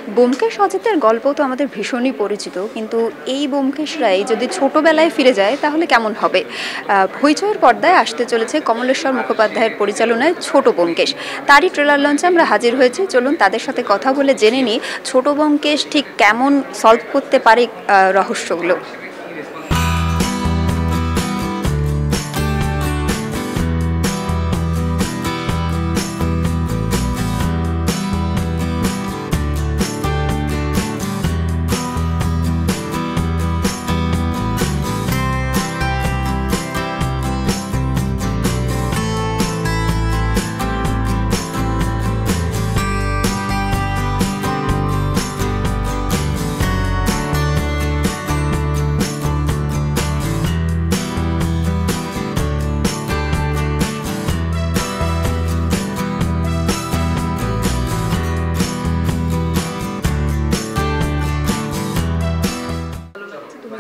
ব্যোমকেশ অজিতের গল্প তো আমাদের ভীষণই পরিচিত, কিন্তু এই ব্যোমকেশরাই যদি ছোটবেলায় ফিরে যায় তাহলে কেমন হবে? হইচইয়ের পর্দায় আসতে চলেছে কমলেশ্বর মুখোপাধ্যায়ের পরিচালনায় ছোট ব্যোমকেশ। তারই ট্রেলার লঞ্চে আমরা হাজির হয়েছি। চলুন তাদের সাথে কথা বলে জেনে নিই ছোট ব্যোমকেশ ঠিক কেমন সলভ করতে পারে রহস্যগুলো।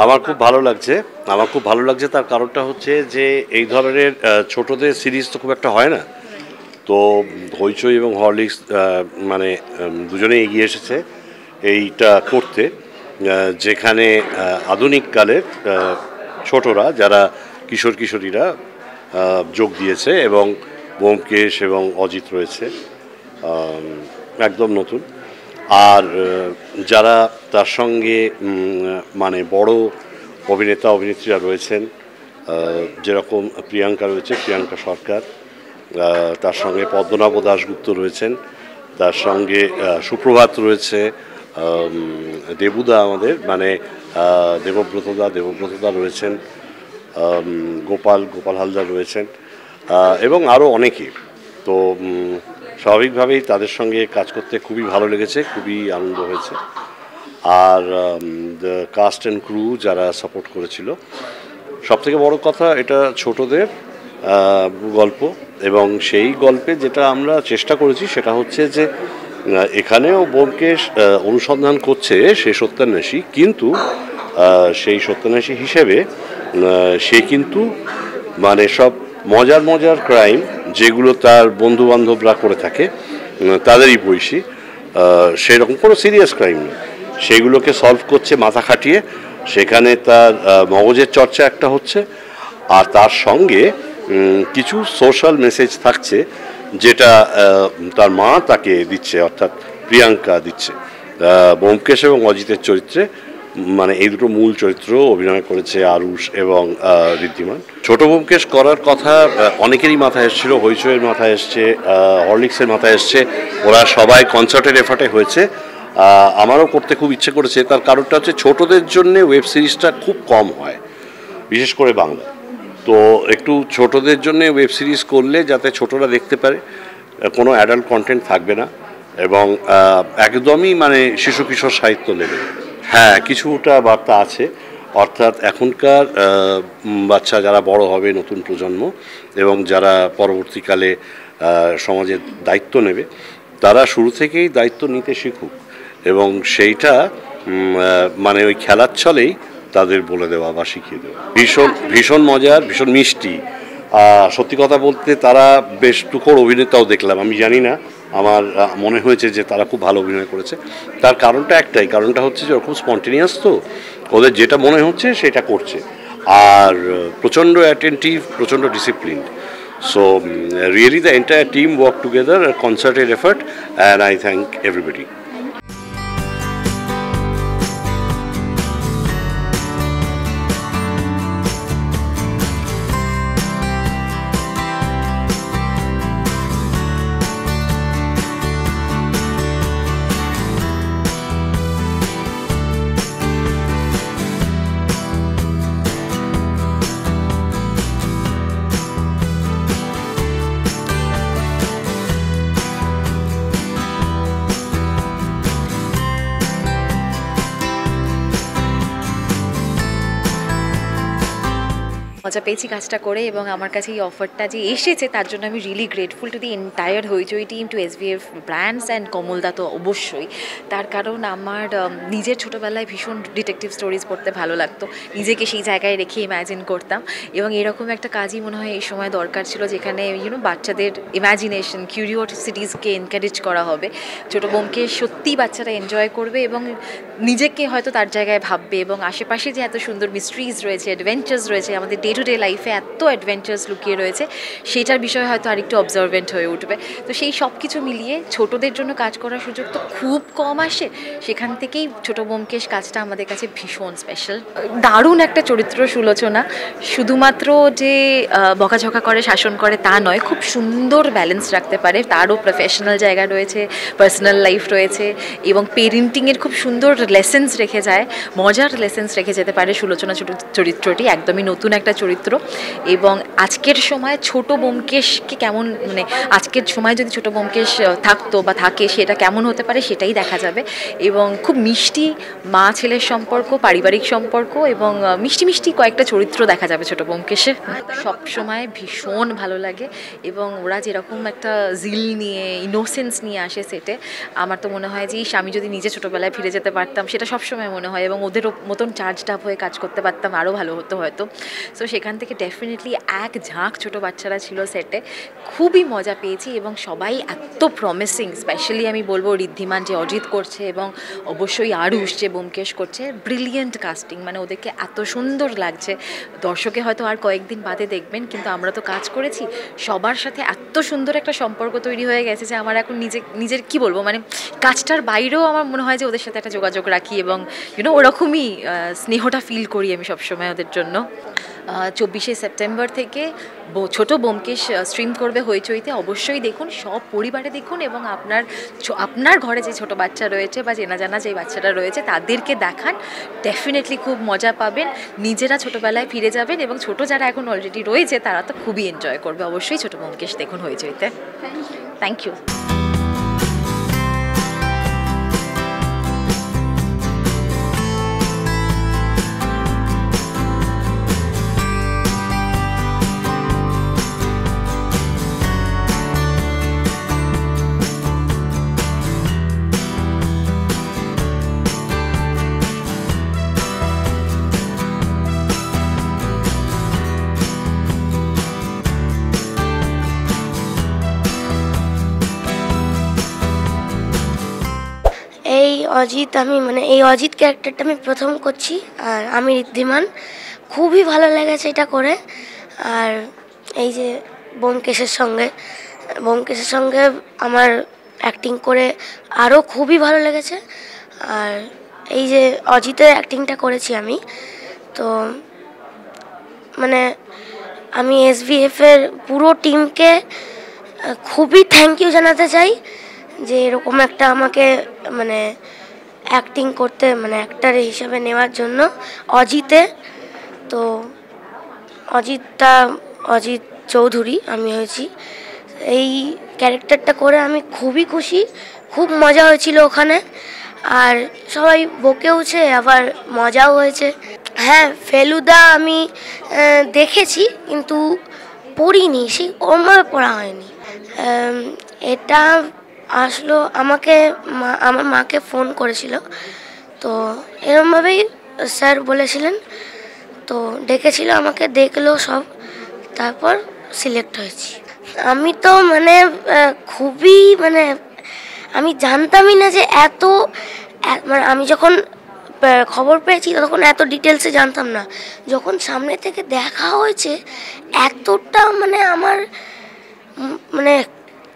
আমার খুব ভালো লাগছে তার কারণটা হচ্ছে যে এই ধরনের ছোটদের সিরিজ তো খুব একটা হয় না। তো হইচই এবং হরলিক্স মানে দুজনেই এগিয়ে এসেছে এইটা করতে, যেখানে আধুনিককালের ছোটরা যারা কিশোরীরা যোগ দিয়েছে এবং ব্যোমকেশ এবং অজিত রয়েছে একদম নতুন। আর যারা তার সঙ্গে মানে বড় অভিনেতা অভিনেত্রীরা রয়েছেন, যেরকম প্রিয়াঙ্কা রয়েছে, প্রিয়াঙ্কা সরকার, তার সঙ্গে পদ্মনাভ দাশগুপ্ত রয়েছেন, তার সঙ্গে সুপ্রভাত রয়েছে, দেবুদা আমাদের মানে দেবব্রতদা রয়েছেন, গোপাল হালদার রয়েছেন এবং আরও অনেকে। তো স্বাভাবিকভাবেই তাদের সঙ্গে কাজ করতে খুবই ভালো লেগেছে, খুবই আনন্দ হয়েছে। আর কাস্ট অ্যান্ড ক্রু যারা সাপোর্ট করেছিল, সবথেকে বড় কথা এটা ছোটদের গল্প, এবং সেই গল্পে যেটা আমরা চেষ্টা করেছি সেটা হচ্ছে যে এখানেও ব্যোমকেশ অনুসন্ধান করছে সে সত্যান্বেষী, কিন্তু সেই সত্যান্বেষী হিসেবে সে কিন্তু মানে সব মজার ক্রাইম যেগুলো তার বন্ধু বান্ধবরা করে থাকে তাদেরই বয়সী, সেরকম কোনো সিরিয়াস ক্রাইম নেই, সেগুলোকে সলভ করছে মাথা খাটিয়ে। সেখানে তার মগজের চর্চা একটা হচ্ছে, আর তার সঙ্গে কিছু সোশ্যাল মেসেজ থাকছে যেটা তার মা তাকে দিচ্ছে, অর্থাৎ প্রিয়াঙ্কা দিচ্ছে। ব্যোমকেশ এবং অজিতের চরিত্রে মানে এই দুটো মূল চরিত্র অভিনয় করেছে আরুষ এবং ঋদ্ধিমান। ছোট ব্যোমকেশ করার কথা অনেকেরই মাথায় এসেছিল, হইচইয়ের মাথায় এসছে, হরলিক্সের মাথায় এসছে, ওরা সবাই কনসার্টের এফার্টে হয়েছে। আমারও করতে খুব ইচ্ছে করেছে, তার কারণটা হচ্ছে ছোটদের জন্য ওয়েব সিরিজটা খুব কম হয়, বিশেষ করে বাংলা। তো একটু ছোটদের জন্য ওয়েব সিরিজ করলে যাতে ছোটরা দেখতে পারে, কোনো অ্যাডাল্ট কন্টেন্ট থাকবে না এবং একদমই মানে শিশু কিশোর সাহিত্য লেভেল। হ্যাঁ, কিছুটা বার্তা আছে, অর্থাৎ এখনকার বাচ্চা যারা বড় হবে, নতুন প্রজন্ম এবং যারা পরবর্তীকালে সমাজের দায়িত্ব নেবে, তারা শুরু থেকেই দায়িত্ব নিতে শিখুক এবং সেইটা মানে ওই খেলার ছলেই তাদের বলে দেওয়া বা শিখিয়ে দেওয়া। ভীষণ মজার, ভীষণ মিষ্টি। সত্যি কথা বলতে তারা বেশ টুকর অভিনেতাও দেখলাম, আমি জানি না, আমার মনে হয়েছে যে তারা খুব ভালো অভিনয় করেছে। তার কারণটা একটাই, কারণটা হচ্ছে যে ওরকম স্পন্টেনিয়াস, তো ওদের যেটা মনে হচ্ছে সেটা করছে, আর প্রচণ্ড অ্যাটেন্টিভ, প্রচণ্ড disciplined. So really the entire team worked together, a concerted effort, and I thank everybody. মজা পেয়েছি কাজটা করে, এবং আমার কাছে এই অফারটা যে এসেছে তার জন্য আমি really grateful to the entire Hoichoi team, to SVF brands and কমলদা তো অবশ্যই। তার কারণ আমার নিজের ছোটোবেলায় ভীষণ ডিটেকটিভ স্টোরিজ পড়তে ভালো লাগতো, নিজেকে সেই জায়গায় রেখে ইম্যাজিন করতাম, এবং এরকম একটা কাজই মনে হয় এই সময় দরকার ছিল যেখানে বাচ্চাদের ইম্যাজিনেশন কিউরিওসিটিসকে এনকারেজ করা হবে। ছোটো বোমকে সত্যিই বাচ্চারা এনজয় করবে এবং নিজেকে হয়তো তার জায়গায় ভাববে, এবং আশেপাশে যে এত সুন্দর মিস্ট্রিজ রয়েছে, অ্যাডভেঞ্চার্স রয়েছে, আমাদের ডে টু ডে লাইফে এত অ্যাডভেঞ্চার্স লুকিয়ে রয়েছে, সেটার বিষয়ে হয়তো আরেকটু অবজারভেন্ট হয়ে উঠবে। তো সেই সব কিছু মিলিয়ে ছোটদের জন্য কাজ করার সুযোগ তো খুব কম আসে, সেখান থেকেই ছোটো বোমকেশ কাজটা আমাদের কাছে ভীষণ স্পেশাল। দারুণ একটা চরিত্র সুলোচনা, শুধুমাত্র যে বকাঝকা করে শাসন করে তা নয়, খুব সুন্দর ব্যালেন্স রাখতে পারে, তারও প্রফেশনাল জায়গা রয়েছে, পার্সোনাল লাইফ রয়েছে, এবং পেরেন্টিংয়ের খুব সুন্দর লেসেন্স রেখে যায়, মজার লেসেন্স রেখে যেতে পারে সুলোচনা চরিত্রটি। একদমই নতুন একটা চরিত্র, এবং আজকের সময় ছোট বোমকেশকে কেমন, মানে আজকের সময় যদি ছোট বোমকেশ থাকতো বা থাকে সেটা কেমন হতে পারে সেটাই দেখা যাবে। এবং খুব মিষ্টি মা ছেলের সম্পর্ক, পারিবারিক সম্পর্ক, এবং মিষ্টি মিষ্টি কয়েকটা চরিত্র দেখা যাবে ছোট বোমকেশে। সব সময় ভীষণ ভালো লাগে, এবং ওরা যেরকম একটা জিল নিয়ে, ইনোসেন্স নিয়ে আসে সেটে, আমার তো মনে হয় যে আমি যদি নিজে ছোটোবেলায় ফিরে যেতে পারতাম, সেটা সবসময় মনে হয়, এবং ওদের মতন চার্জড আপ হয়ে কাজ করতে পারতাম, আরও ভালো হতো হয়তো। সো সেখান থেকে ডেফিনেটলি এক ঝাঁক ছোটো বাচ্চারা ছিল সেটে, খুবই মজা পেয়েছি, এবং সবাই এত প্রমিসিং। স্পেশালি আমি বলবো ঋদ্ধিমান যে অজিত করছে, এবং অবশ্যই আরুষ যে বোমকেশ করছে, ব্রিলিয়েন্ট কাস্টিং, মানে ওদেরকে এত সুন্দর লাগছে। দর্শকে হয়তো আর কয়েকদিন বাদে দেখবেন, কিন্তু আমরা তো কাজ করেছি, সবার সাথে এত সুন্দর একটা সম্পর্ক তৈরি হয়ে গেছে যে আমার এখন নিজের কি বলবো, মানে কাজটার বাইরেও আমার মনে হয় যে ওদের সাথে একটা যোগাযোগ রাখি, এবং ওরকমই স্নেহটা ফিল করি আমি সবসময় ওদের জন্য। 24শে সেপ্টেম্বর থেকে ছোট বোমকেশ স্ট্রিম করবে হইচইতে, অবশ্যই দেখুন, সব পরিবারে দেখুন, এবং আপনার ঘরে যে ছোট বাচ্চা রয়েছে বা চেনা জানা যে বাচ্চারা রয়েছে তাদেরকে দেখান, ডেফিনেটলি খুব মজা পাবেন, নিজেরা ছোটোবেলায় ফিরে যাবেন, এবং ছোট যারা এখন অলরেডি রয়েছে তারা তো খুবই এনজয় করবে। অবশ্যই ছোট বোমকেশ দেখুন হইচইতে। Thank you. এই এই অজিত ক্যারেক্টারটা আমি প্রথম করছি, আর আমি ঋদ্ধিমান। খুবই ভালো লেগেছে এটা করে। আর এই যে ব্যোমকেশের সঙ্গে আমার অ্যাক্টিং করে আরও খুবই ভালো লেগেছে। আর এই যে অজিতের অ্যাক্টিংটা করেছি আমি, তো মানে আমি SVF-এর পুরো টিমকে খুবই থ্যাংক ইউ জানাতে চাই যে এরকম একটা আমাকে মানে অ্যাক্টিং করতে, মানে অ্যাক্টার হিসাবে নেওয়ার জন্য। তো অজিত চৌধুরী আমি হয়েছি। এই ক্যারেক্টারটা করে আমি খুবই খুশি, খুব মজা হয়েছিল ওখানে, আর সবাই বকেওছে, আবার মজাও হয়েছে। হ্যাঁ, ফেলুদা আমি দেখেছি, কিন্তু পড়িনি, সেই ওরমভাবে পড়া হয়নি। এটা আসলো আমার মাকে ফোন করেছিল, তো এরমভাবেই স্যার বলেছিলেন, তো ডেকেছিল আমাকে, দেখলো সব, তারপর সিলেক্ট হয়েছি। আমি তো খুবই আমি জানতামই না যে আমি যখন খবর পেয়েছি তখন এত ডিটেলসে জানতাম না। যখন সামনে থেকে দেখা হয়েছে এতটা আমার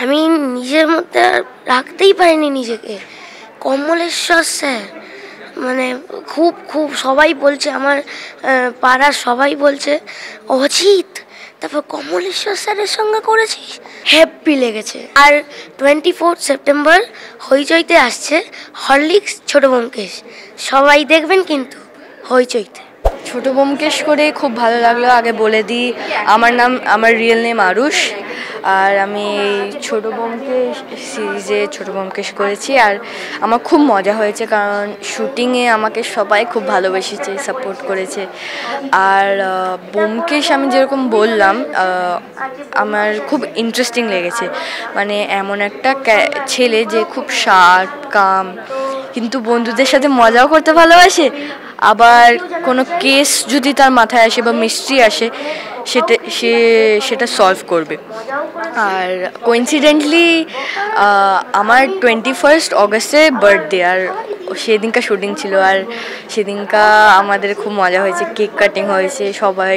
আমি নিজের মধ্যে রাখতেই পারিনি নিজেকে। কমলেশ্বর স্যার খুব খুব সবাই বলছে, আমার পাড়ার সবাই বলছে, অজিত তারপর কমলেশ্বর স্যারের সঙ্গে করেছিস, হ্যাপি লেগেছে। আর 24 সেপ্টেম্বর হইচইতে আসছে হরলিক্স ছোট বোমকেশ, সবাই দেখবেন কিন্তু হইচইতে। ছোট বোমকেশ করে খুব ভালো লাগলো। আগে বলে দিই, আমার রিয়েল নেম আরুষ। আর আমি এই ছোটো ব্যোমকেশ সিরিজে ছোটো ব্যোমকেশ করেছি, আর আমার খুব মজা হয়েছে কারণ শুটিংয়ে আমাকে সবাই খুব ভালোবেসেছে, সাপোর্ট করেছে। আর ব্যোমকেশ আমি যেরকম বললাম আমার খুব ইন্টারেস্টিং লেগেছে, মানে এমন একটা ছেলে যে খুব শার্প কাম কিন্তু বন্ধুদের সাথে মজাও করতে ভালোবাসে, আবার কোনো কেস যদি তার মাথায় আসে বা মিস্ট্রি আসে সেটা সলভ করবে। আর কোইন্সিডেন্টলি আমার 21 অগস্টে বার্থডে, আর সেদিনকার শুটিং ছিল, আর সেদিনকা আমাদের খুব মজা হয়েছে, কেক কাটিং হয়েছে, সবাই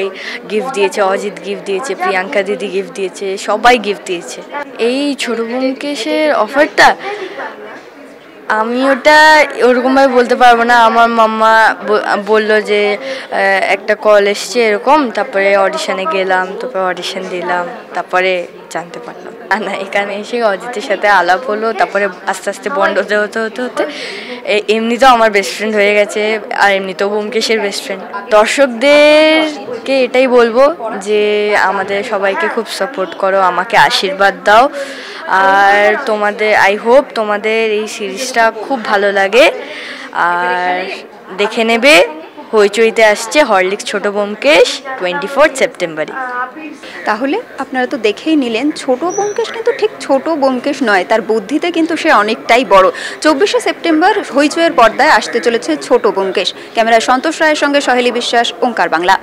গিফট দিয়েছে, অজিত গিফট দিয়েছে, প্রিয়াঙ্কা দিদি গিফট দিয়েছে, সবাই গিফট দিয়েছে। এই ছোটো ব্যোমকেশের অফারটা আমি ওটা ওরকমভাবে বলতে পারবো না। আমার মাম্মা বললো যে একটা কল এসছে এরকম, তারপরে অডিশনে গেলাম, তারপরে অডিশন দিলাম, তারপরে জানতে পারলাম। না, এখানে এসে অজিতের সাথে আলাপ হলো, তারপরে আস্তে আস্তে বন্ড হতে এমনিতেও আমার বেস্ট ফ্রেন্ড হয়ে গেছে, আর এমনিতেও ব্যোমকেশের বেস্ট ফ্রেন্ড। দর্শকদেরকে এটাই বলবো যে আমাদের সবাইকে খুব সাপোর্ট করো, আমাকে আশীর্বাদ দাও, আর আই হোপ তোমাদের এই সিরিজটা খুব ভালো লাগে, আর দেখে নেবে। হইচইতে আসছে হরলিক্স ছোটো ব্যোমকেশ 24 সেপ্টেম্বরে। তাহলে আপনারা তো দেখেই নিলেন, ছোট ব্যোমকেশ কিন্তু ঠিক ছোট ব্যোমকেশ নয়, তার বুদ্ধিতে কিন্তু সে অনেকটাই বড়। 24শে সেপ্টেম্বর হইচইয়ের পর্দায় আসতে চলেছে ছোট ব্যোমকেশ। ক্যামেরায় সন্তোষ রায়ের সঙ্গে সহেলি বিশ্বাস, ওঙ্কার বাংলা।